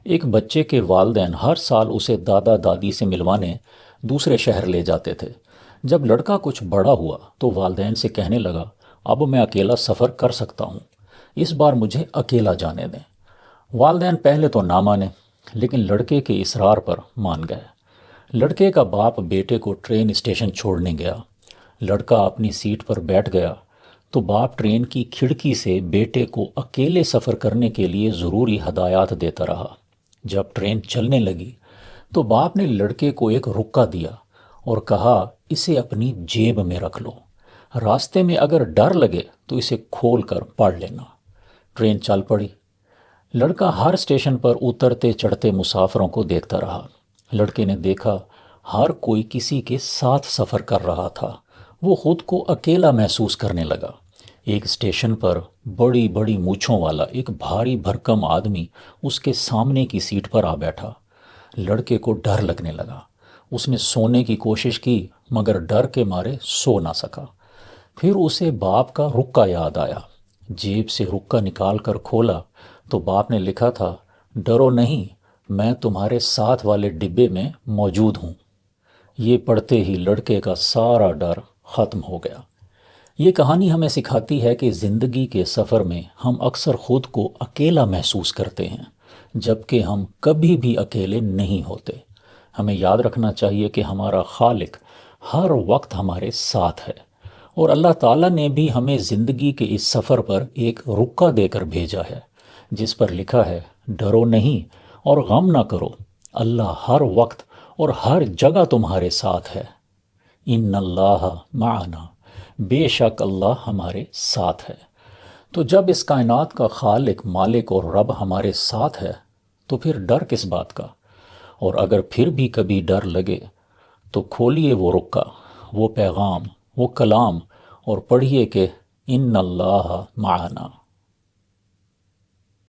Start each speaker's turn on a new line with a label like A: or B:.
A: ایک بچے کے والدین ہر سال اسے دادا دادی سے ملوانے دوسرے شہر لے جاتے تھے۔ جب لڑکا کچھ بڑا ہوا تو والدین سے کہنے لگا، اب میں اکیلا سفر کر سکتا ہوں، اس بار مجھے اکیلا جانے دیں۔ والدین پہلے تو نہ مانے، لیکن لڑکے کے اصرار پر مان گئے۔ لڑکے کا باپ بیٹے کو ٹرین اسٹیشن چھوڑنے گیا۔ لڑکا اپنی سیٹ پر بیٹھ گیا تو باپ ٹرین کی کھڑکی سے بیٹے کو اکیلے سفر کرنے کے لیے ضروری ہدایات دیتا رہا۔ جب ٹرین چلنے لگی تو باپ نے لڑکے کو ایک رکا دیا اور کہا، اسے اپنی جیب میں رکھ لو، راستے میں اگر ڈر لگے تو اسے کھول کر پڑھ لینا۔ ٹرین چل پڑی۔ لڑکا ہر اسٹیشن پر اترتے چڑھتے مسافروں کو دیکھتا رہا۔ لڑکے نے دیکھا ہر کوئی کسی کے ساتھ سفر کر رہا تھا۔ وہ خود کو اکیلا محسوس کرنے لگا۔ ایک اسٹیشن پر بڑی بڑی مونچھوں والا ایک بھاری بھرکم آدمی اس کے سامنے کی سیٹ پر آ بیٹھا۔ لڑکے کو ڈر لگنے لگا۔ اس نے سونے کی کوشش کی مگر ڈر کے مارے سو نہ سکا۔ پھر اسے باپ کا رکا یاد آیا۔ جیب سے رکا نکال کر کھولا تو باپ نے لکھا تھا، ڈرو نہیں، میں تمہارے ساتھ والے ڈبے میں موجود ہوں۔ یہ پڑھتے ہی لڑکے کا سارا ڈر ختم ہو گیا۔ یہ کہانی ہمیں سکھاتی ہے کہ زندگی کے سفر میں ہم اکثر خود کو اکیلا محسوس کرتے ہیں، جبکہ ہم کبھی بھی اکیلے نہیں ہوتے۔ ہمیں یاد رکھنا چاہیے کہ ہمارا خالق ہر وقت ہمارے ساتھ ہے، اور اللہ تعالیٰ نے بھی ہمیں زندگی کے اس سفر پر ایک رکا دے کر بھیجا ہے، جس پر لکھا ہے، ڈرو نہیں اور غم نہ کرو، اللہ ہر وقت اور ہر جگہ تمہارے ساتھ ہے۔ ان اللہ معنا، بے شک اللہ ہمارے ساتھ ہے۔ تو جب اس کائنات کا خالق، مالک اور رب ہمارے ساتھ ہے تو پھر ڈر کس بات کا؟ اور اگر پھر بھی کبھی ڈر لگے تو کھولیے وہ رکا، وہ پیغام، وہ کلام، اور پڑھیے کہ ان اللہ معنا۔